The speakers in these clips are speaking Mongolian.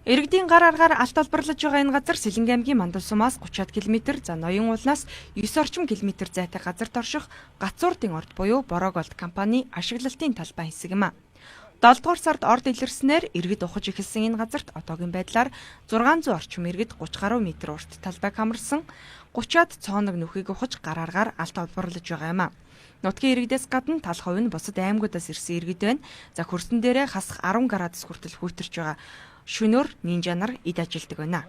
Иргэдийн гар аргаар алт олборлож байгаа энэ газар Сэлэнгэ аймгийн Мандалсумаас 30 км, за Ноён уулнаас 9 орчим км зайтай газарт орших Гацуурдын орд буюу Борооголд компани ашиглалтын талбай хэсэг юм а. 7 дугаар сард орд илэрснээр иргэд ухаж эхэлсэн энэ газарт одоогийн байдлаар 600 орчим иргэд 30 гаруй метр урт талбайг хамарсан 30-аад цооног нүхийг ухаж гар аргаар алт олборлож байгаа юм а. Нутгийн иргэдээс гадна тал хувь нь бусад аймагуудаас ирсэн иргэд байна. За хөрсөн дээрээ хасах 10 градус хүртэл хүйтэрч байгаа. Шөнөөр нинжа нар эд ажилдаг байна.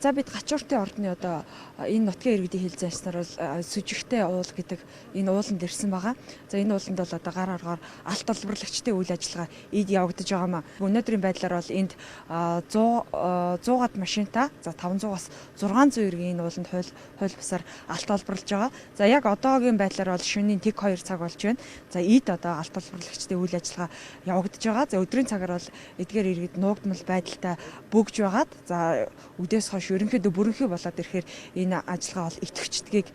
За бид Гачууртын ордны одоо энэ нутгийн иргэдийн хил зайснаар бол сүжигтэй уул гэдэг энэ ууланд ирсэн байгаа. За энэ ууланд бол одоо гар аргаар алт олборлагчдын үйл ажиллагаа эд явагдаж байгаа маа. Өнөөдрийн байдлаар бол энд 100-аад машинтай за 500-аас 600 иргэн энэ ууланд хууль бусаар алт олборлож байгаа. За яг одоогийн байдлаар бол шөнийн тэг 2 цаг болж байна. За эд одоо алт олборлагчдын үйл ажиллагаа явагдаж байгаа. За өдрийн цагаар бол эдгээр иргэд нуугдмал байдалтай бөгж байгаад за үдээс хойш ерөнхийдөө бүрэнхий болоод ирэхээр энэ ажиллагаа бол идэвхждгийг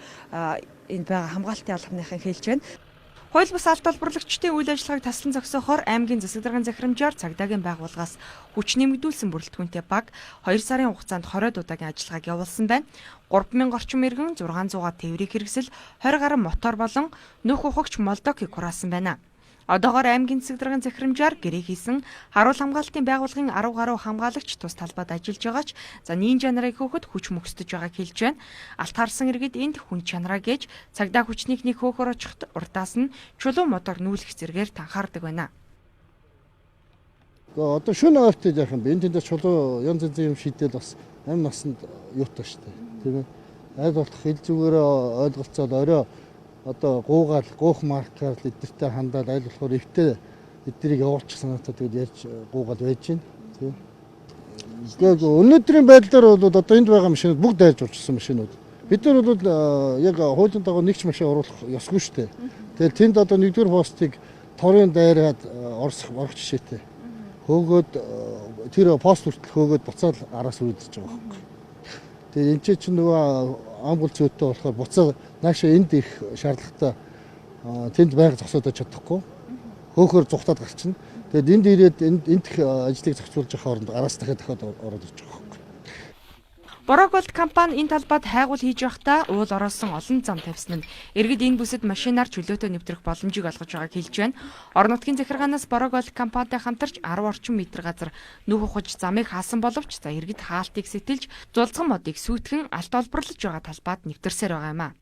энэ байгаа хамгаалтын албаныхан хэлж байна. Хууль бус алт олборлагчдын үйл ажиллагааг таслан зогсоохоор аймгийн засаг даргын захирамжаар цагдаагийн байгууллагаас хүч нэмэгдүүлсэн бүрэлдэхүүнтэй баг 2 сарын хугацаанд 20 удаагийн ажиллагааг явуулсан байна. 3000 орчим иргэн 600-аад тээврийг хэрэгсэл 20 гаруй мотор болон нүх ухагч молдокийг хураасан байна. Одоогоор аймгийн засаг даргын захирамжаар гэрээ хийсэн харуул хамгаалтын байгууллагын 10 гаруй хамгаалагч тус талбайд ажиллаж байгаа ч за нинжа нарыг хөөхөд хүч мөхсдөж байгааг хэлж байна. Алт харсан иргэд энд хүн чанараа гэж цагдаа хүчнийг нэг хөөхөр очиход урдаас нь чулуу мотор нүүлэх зэргээр танхаардаг байна. Одоо шөнө ойртой яахан би энэ тэнд чулуу янз янзын юм шийдэл бас амь насанд юутай шүү дээ. Тийм ээ. Аль болох хэл зүгээр ойлголцоод орой одоо гуух маркаар эдгэртэй хандаад аль болохоор эвтээ эдгэрийг явуулчих санаатай тэгээд ярьж гуугаад байж байна. Тийм. Тэгээд өнөөдрийн байдлаар бол одоо энд байгаа машинууд бүгд дайрж урчсан машинууд. Бид нар бол яг хуулийн дагуу нэг ч машин оруулах ёсгүй шүү дээ. Тэгээд тэнд одоо нэгдүгээр постыг торын дайраад орох жишээтэй. Хөөгөөд тэр пост хүртэл хөөгөөд буцаад араас үрдэж байгаа байхгүй. Тэгээд энэ чинь нөгөө амбул зүйтэй болохоор буцаа наашаа энд их шаардлагатай тэнд байнга зогсоодож чадахгүй хөөхөр зүхтаад гарчихна. Тэгээд энд ирээд энд их ажлыг зохицуулж явах хооронд араас дахиад ороод ирж байгаа байхгүй. Борооголд компани энэ талбайд хайгуул хийж байхдаа уул ороосон олон зам тавьсан нь иргэд энэ бүсэд машинаар чөлөөтэй нэвтрэх боломжийг олгож байгааг хэлж байна. Орон нутгийн захиргаанаас Борооголд компанитай хамтарч 10 орчим метр газар нүх ухаж замыг хаасан боловч за иргэд хаалтыг сэтэлж зулцган модыг сүйтгэн алт олборлож байгаа талбайд нэвтэрсээр байгаа юм а.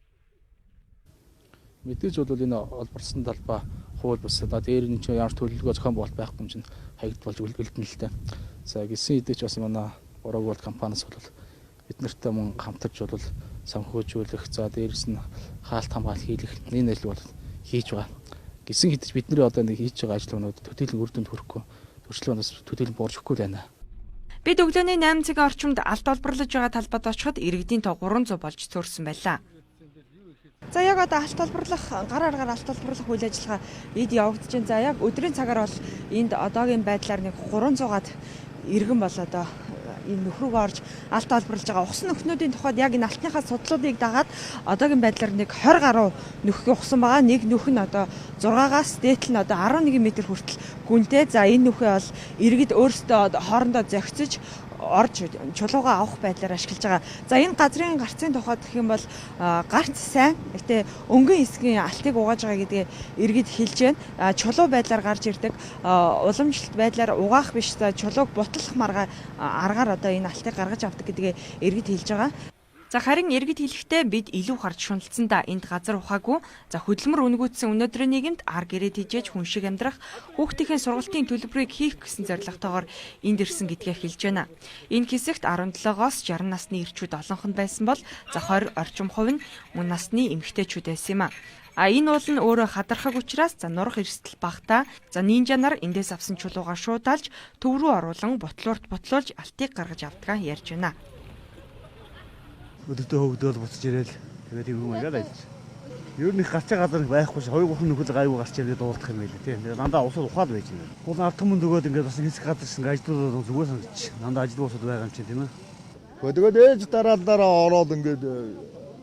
Мэдээж бол энэ олборсон талбай хууль бус одоо дээр нь ч ямар төлөвлөгөө зохион байгуулалт байхгүй юм чинь хаягд болж үлдэлтэн л дээ. За гисэн хэдий ч бас манай Борооголд компаниас бол бид нартай мөн хамтарч бол санхүүжүүлэх за дээрэс нь хаалт хамгаалалт хийх энэ ажил бол хийж байгаа. Гисэн хэдий бидний одоо нэг хийж байгаа ажлууд төдийлөн үр дүнд хүрэхгүй төрчлөөнөөс төдийлөн буурч өгөхгүй байна. Бид өглөөний 8 цагийн орчимд алт олборлож байгаа талбайд очиход иргэдийн тоо 300 болж цөөрсөн байлаа. За яг одоо алт олборлох гар аргаар алт олборлох үйл ажиллагаа эд явагдаж байна. За яг өдрийн цагаар бол энд одоогийн байдлаар нэг 300-аад иргэн бол одоо энэ нөхрөг орж алт олборлож байгаа. Ухсан нөхнүүдийн тухайд яг энэ алтныхаа судлуудыг дагаад одоогийн байдлаар нэг 20 гаруй нөхөг ухсан байгаа. Нэг нөх нь одоо 6-аас дээтэл нь одоо 11 м хүртэл гүнтэй. За энэ нөхөө бол иргэд өөрсдөө хоорондоо зохицож орж чулуугаа авах байдлаар ашиглаж байгаа. За энэ газрын гарцын тухайд гэх юм бол гарц сайн. Гэтэ өнгөн хэсгийн алтыг угааж байгаа гэдгээ иргэд хэлж байна. Чулуу байдлаар гарч ирдэг. Уламжлалт байдлаар угаах биш за чулууг бутлах аргаар одоо энэ алтыг гаргаж авдаг гэдгээ иргэд хэлж байгаа. За харин иргэд хэлэхдээ бид илүү харж шуналсан да энд газар ухаагүй. За хөдөлмөр үнгүүтсэн өнөөдрийн нийгэмд ар гэрээ тижээж хүн шиг амьдрах хүүхдийн сургалтын төлбөрийг хийх гэсэн зорилготойгоор энд ирсэн гэдгээ хэлж байна. Энэ хэсэгт 17-оос 60 насны эрчүүд олонх нь байсан бол за 20 орчим хувь нь мөн насны эмэгтэйчүүд байсан юм а. Энэ уул нь өөрөө хадархаг учраас за нурах эрсдэл багтаа за нинжа нар эндээс авсан чулуугаа шуудаалж төв рүү оруулан бутлуулж алтыг гаргаж авдгаа ярьж байна. Өдөртөө хөвгдөөл буцаж ирээл тэгээд юм яагаад ажиллаж. Ер нь гарч байгаа газар байхгүй ш 2-3 нөхөл гайгүй гарч ирээд дуулах юм байл тийм. Дандаа усад ухаад байж байна. Гол ард түмэнд өгөөд ингээд бас хэсэг газарсан ажлууд зүгээр санагдчих. Дандаа ажил босод байгаа юм чинь тийм ээ. Тэгээд ээж дараа ороод ингээд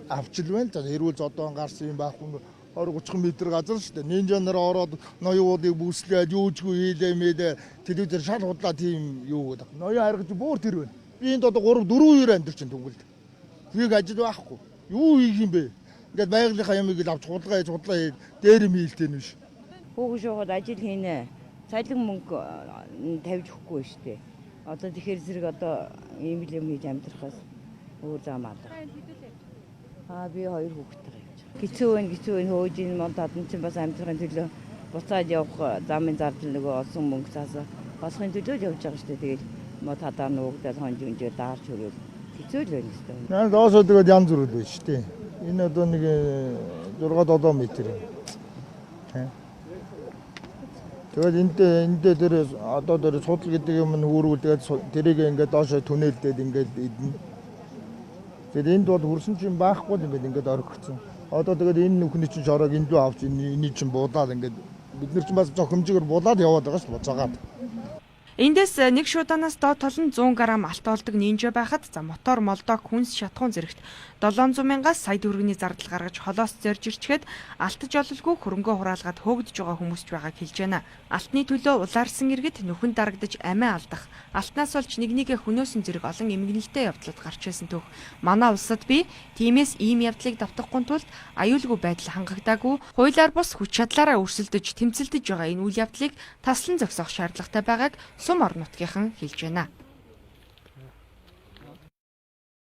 авчил байна. За хэрүүл зодоон гарсан юм байхгүй 20-30 м газар шүү дээ. Нинжа нар ороод ноёудыг бүслээд юучгүй хийлээ мэлээ телевизээр шал худлаа тийм юу гэдэг. Ноён харгаж бүр тэр байна. Би энд одоо 3-4 амьдэр чинь түгэл. Тийг ажил байхгүй. Юу хийх юм бэ? Ингээд байгалийнхаа ямыг л авч худлаа хийж дээр юм хийлтэй нь биш. Хүүхэн шуухад ажил хийнэ. Цалин мөнгө тавьж өгөхгүй шүү дээ. Одоо тэгэхээр зэрэг одоо ийм л юм хийж амьдрахаас өөр зам алга. Би 2 хүүхэдтэй явж байгаа. Гэцүү энэ хөөж ин монтад нь чинь бас амьдрахын төлөө буцаад явах замын зардал нөгөө олсон мөнгө цаасаа болохын төлөө явж байгаа шүү дээ. Тэгээд мод хадаа нуугдаад хонжинжээ даарч өрөөл хэцүү л байна шүү дээ. Наа доосоо тэгээд янз бүр л байна шүү дээ. Энэ одоо нэг 6-7 м. Тэгээд эндээ тэр одоо тэр судал гэдэг юм нь үүрүүл тэгээд тэрийг ингээд доошоо түнэлдээд ингээд идэнэ. Тэгээд энд бол хөрсөн чинь байхгүй юм байна ингээд орхигдсон. Одоо тэгээд энэ нүхний чинь шороог эндүү авч энийг чинь буудаад ингээд бид нар чинь бас зохимжоор булаад яваад байгаа шүү буцаагаад. Эндээс нэг шууданаас доод тол нь 100 г алт олдог нинжа байхад за мотор, молдог, хүнс, шатхуун зэрэгт 700,000-аас сая төгрөгийн зардал гаргаж холоос зорж ирчгээд алтж ололгүй хөрөнгөө хураалгаад хөөгдөж байгаа хүмүүст байгааг хэлж байна. Алтны төлөө улаарсан иргэд нүхэн дарагдаж амиа алдах, алтнаас олж нэгнийгээ хөнөөсөн зэрэг олон эмгэнэлтэй явдлууд гарч байсан түүх. Манай улсад би тиймээс ийм явдлыг давтахгүй тулд аюулгүй байдал хангагдаагүй, хуулиар бус хүч чадлаараа өрсөлдөж тэмцэлдэж байгаа энэ үйл явдлыг таслан зогсоох шаардлагатай байгааг Сум орон нутгийнхан хэлж байна.